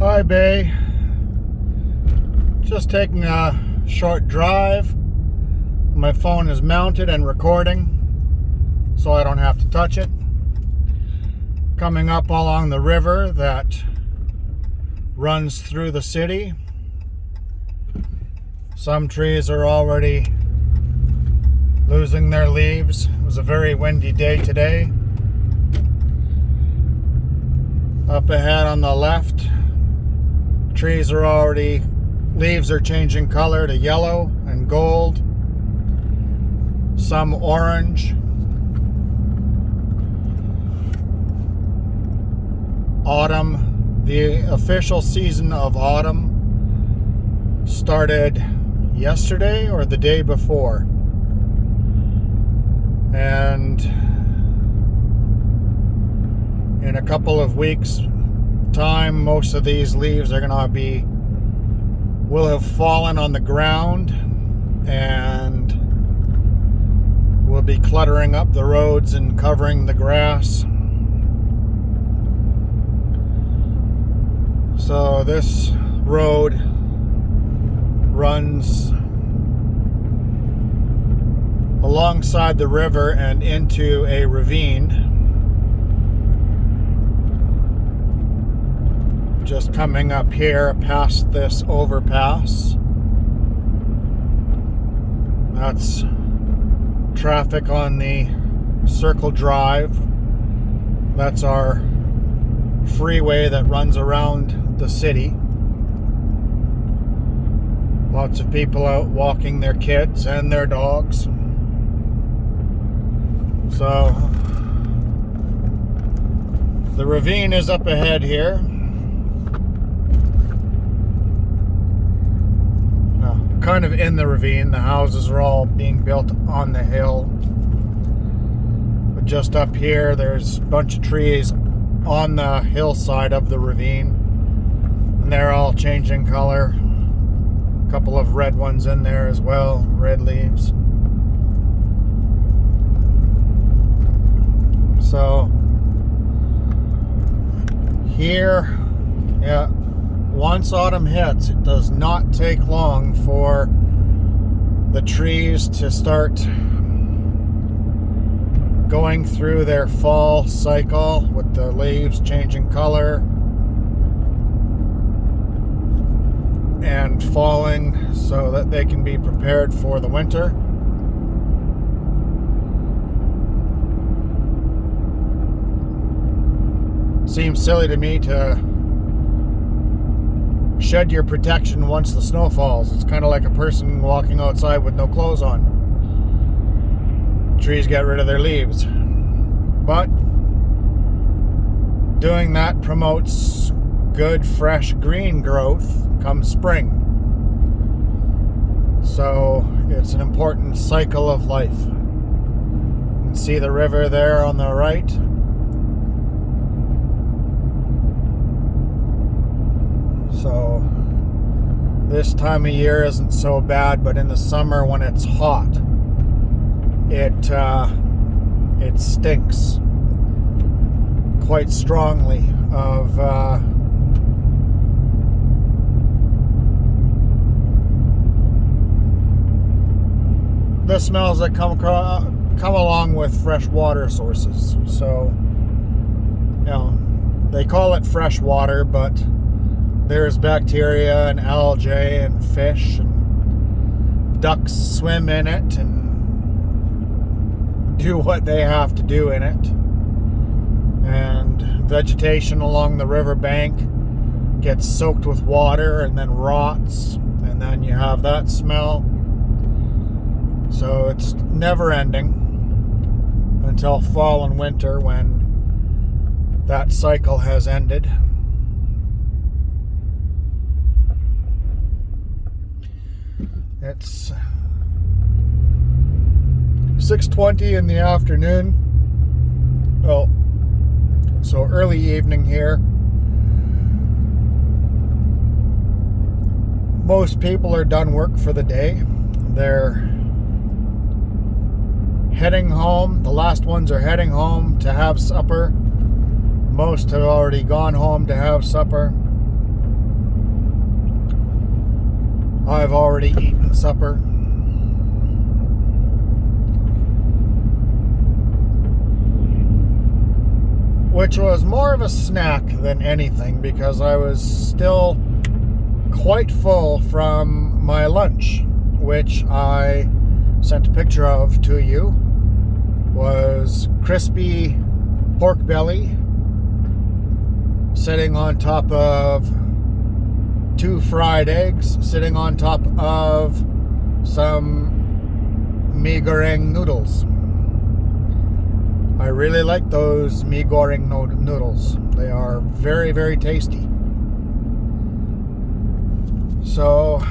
Hi, Bay. Just taking a short drive. My phone is mounted and recording, so I don't have to touch it. Coming up along the river that runs through the city. Some trees are already losing their leaves. It was a very windy day today. Up ahead on the left, leaves are changing color to yellow and gold, some orange. Autumn, the official season of autumn started yesterday or the day before. And in a couple of weeks' time, most of these leaves are will have fallen on the ground and will be cluttering up the roads and covering the grass. So this road runs alongside the river and into a ravine. Just coming up here past this overpass. That's traffic on the Circle Drive. That's our freeway that runs around the city. Lots of people out walking their kids and their dogs. So the ravine is up ahead here. Kind of in the ravine. The houses are all being built on the hill. But just up here, there's a bunch of trees on the hillside of the ravine. And they're all changing color. A couple of red ones in there as well, red leaves. So here, yeah, once autumn hits, it does not take long for the trees to start going through their fall cycle with the leaves changing color and falling so that they can be prepared for the winter. Seems silly to me to shed your protection once the snow falls. It's kind of like a person walking outside with no clothes on. Trees get rid of their leaves. But doing that promotes good, fresh green growth come spring. So it's an important cycle of life. You can see the river there on the right. So this time of year isn't so bad, but in the summer when it's hot, it stinks quite strongly of the smells that come along with fresh water sources. So, you know, they call it fresh water, but there's bacteria and algae and fish and ducks swim in it and do what they have to do in it. And vegetation along the riverbank gets soaked with water and then rots, and then you have that smell. So it's never ending until fall and winter, when that cycle has ended. It's 6:20 in the afternoon. Well, so early evening here. Most people are done work for the day. They're heading home. The last ones are heading home to have supper. Most have already gone home to have supper. I've already eaten supper. Which was more of a snack than anything because I was still quite full from my lunch, which I sent a picture of to you. Was crispy pork belly sitting on top of 2 fried eggs, sitting on top of some mee goreng noodles. I really like those mee goreng noodles. They are very, very tasty. So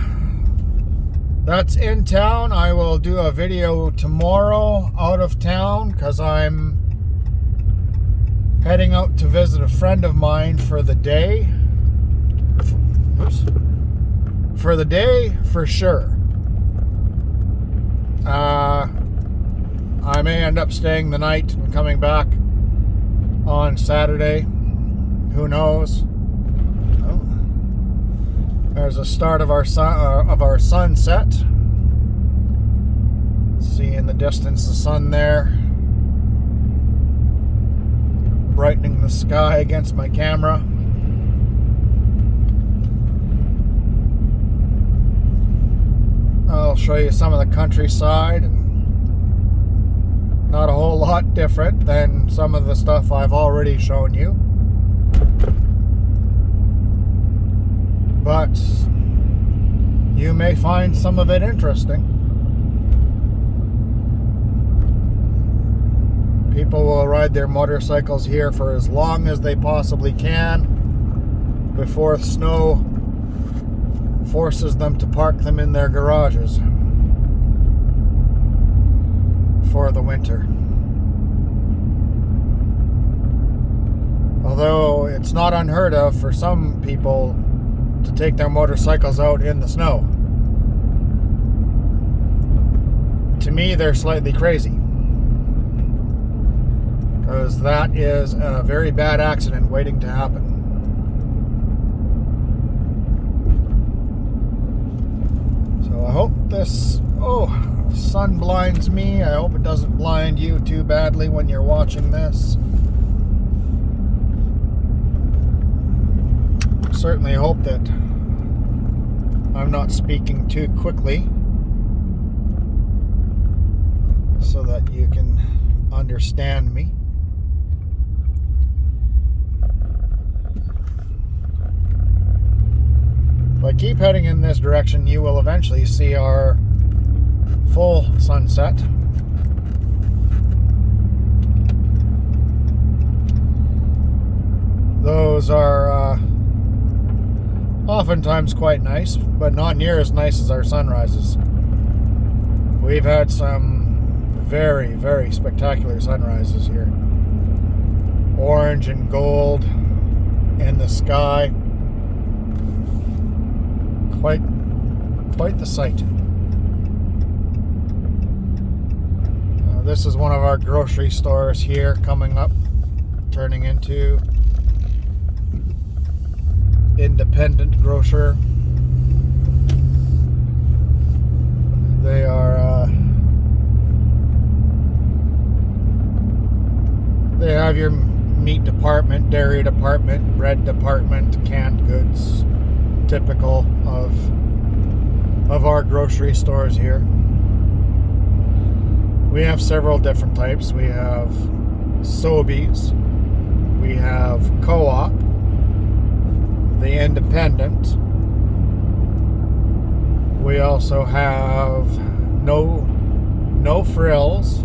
that's in town. I will do a video tomorrow out of town because I'm heading out to visit a friend of mine for the day. Oops. For the day, for sure. I may end up staying the night and coming back on Saturday. Who knows? Oh. There's a start of our sunset. See in the distance the sun there, brightening the sky against my camera. I'll show you some of the countryside. Not a whole lot different than some of the stuff I've already shown you. But you may find some of it interesting. People will ride their motorcycles here for as long as they possibly can before snow forces them to park them in their garages for the winter. Although it's not unheard of for some people to take their motorcycles out in the snow. To me, they're slightly crazy, because that is a very bad accident waiting to happen. So I hope this sun blinds me. I hope it doesn't blind you too badly when you're watching this. Certainly hope that I'm not speaking too quickly so that you can understand me. If I keep heading in this direction, you will eventually see our full sunset. Those are oftentimes quite nice, but not near as nice as our sunrises. We've had some very, very spectacular sunrises here. Orange and gold in the sky. Quite the sight. This is one of our grocery stores here coming up, turning into Independent Grocer. They are they have your meat department, dairy department, bread department, canned goods, typical of our grocery stores here. We have several different types. We have Sobeys, we have Co-op, the Independent. We also have No Frills.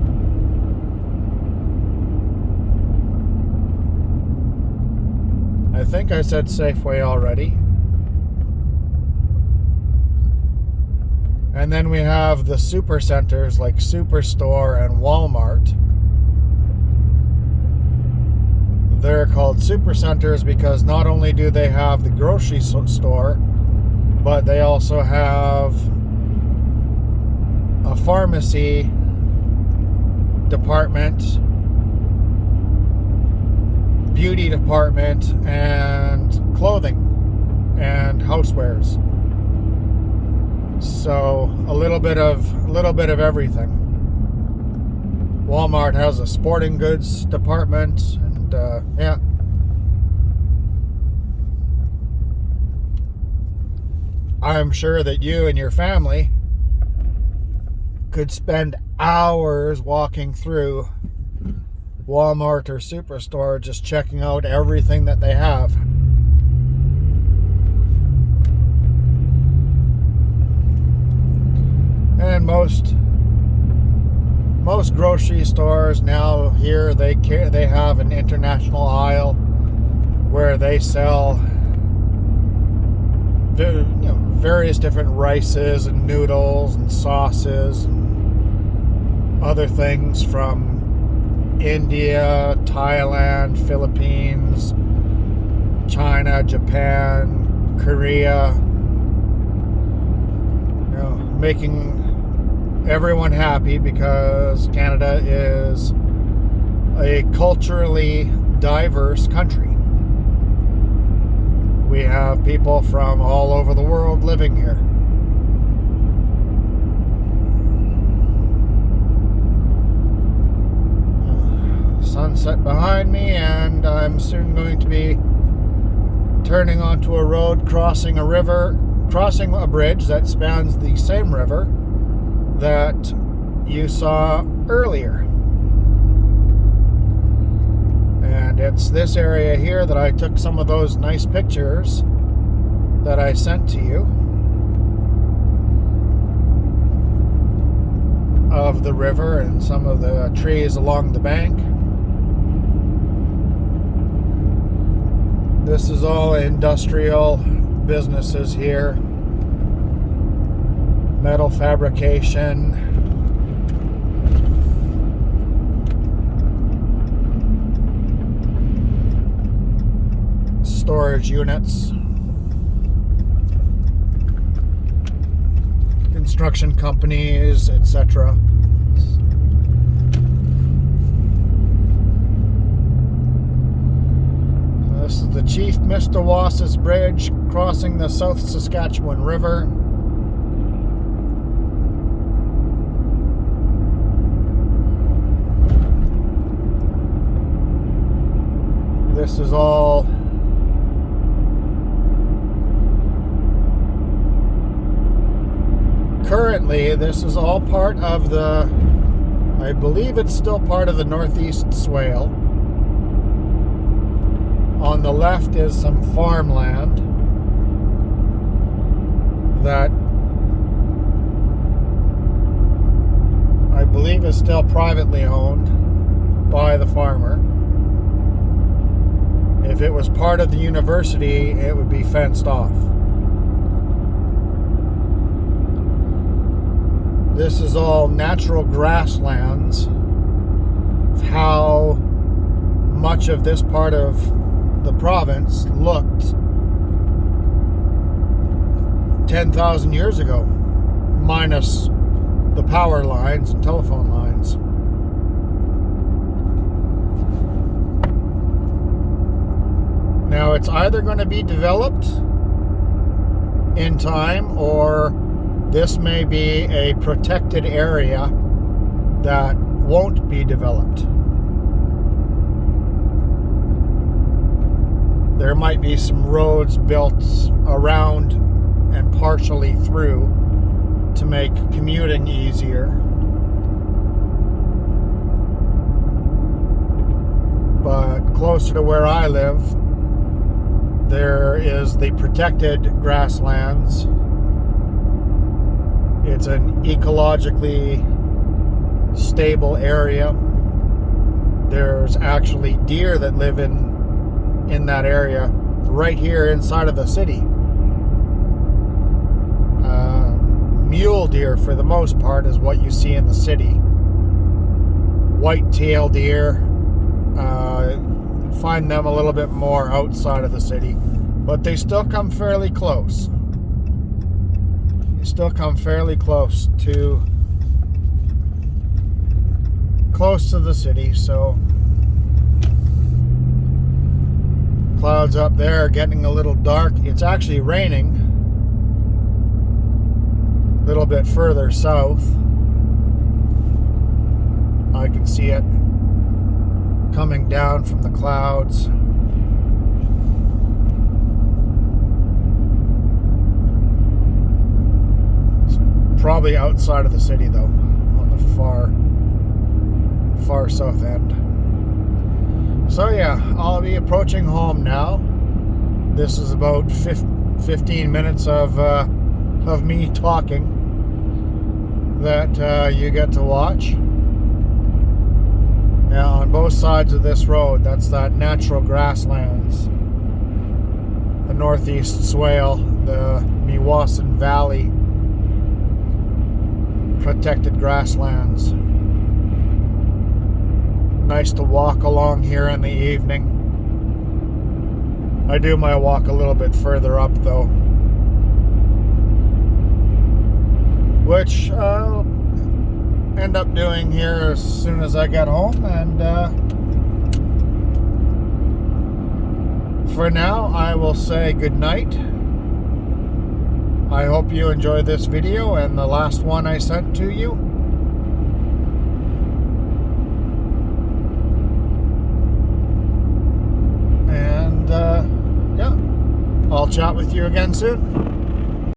I think I said Safeway already. And then we have the super centers like Superstore and Walmart. They're called super centers because not only do they have the grocery store, but they also have a pharmacy department, beauty department, and clothing and housewares. So a little bit of everything. Walmart has a sporting goods department, and yeah. I'm sure that you and your family could spend hours walking through Walmart or Superstore just checking out everything that they have. And most grocery stores now here, they have an international aisle where they sell various different rices and noodles and sauces and other things from India, Thailand, Philippines, China, Japan, Korea. Making everyone happy because Canada is a culturally diverse country. We have people from all over the world living here. Sunset behind me, and I'm soon going to be turning onto a road, crossing a bridge that spans the same river that you saw earlier. And it's this area here that I took some of those nice pictures that I sent to you of the river and some of the trees along the bank. This is all industrial businesses here. Metal fabrication. Storage units. Construction companies, etc. This is the Chief Mistawasis Bridge crossing the South Saskatchewan River. This is all currently, this is all part of the, I believe it's still part of the Northeast Swale. On the left is some farmland that I believe is still privately owned by the farmer. If it was part of the university, it would be fenced off. This is all natural grasslands. How much of this part of the province looked 10,000 years ago, minus the power lines and telephone lines. Now it's either going to be developed in time, or this may be a protected area that won't be developed. There might be some roads built around and partially through to make commuting easier. But closer to where I live, there is the protected grasslands. It's an ecologically stable area. There's actually deer that live in that area right here inside of the city. Mule deer, for the most part, is what you see in the city. White-tailed deer, find them a little bit more outside of the city, but they still come fairly close. They still come fairly close to the city. So clouds up there are getting a little dark. It's actually raining. little bit further south, I can see it coming down from the clouds. It's probably outside of the city though, on the far south end. So yeah, I'll be approaching home now. This is about 15 minutes of me talking that you get to watch. Yeah, on both sides of this road, that's that natural grasslands. The Northeast Swale, the Meewasin Valley protected grasslands. Nice to walk along here in the evening. I do my walk a little bit further up though, which I'll end up doing here as soon as I get home. And for now, I will say good night. I hope you enjoyed this video and the last one I sent to you. And yeah, I'll chat with you again soon.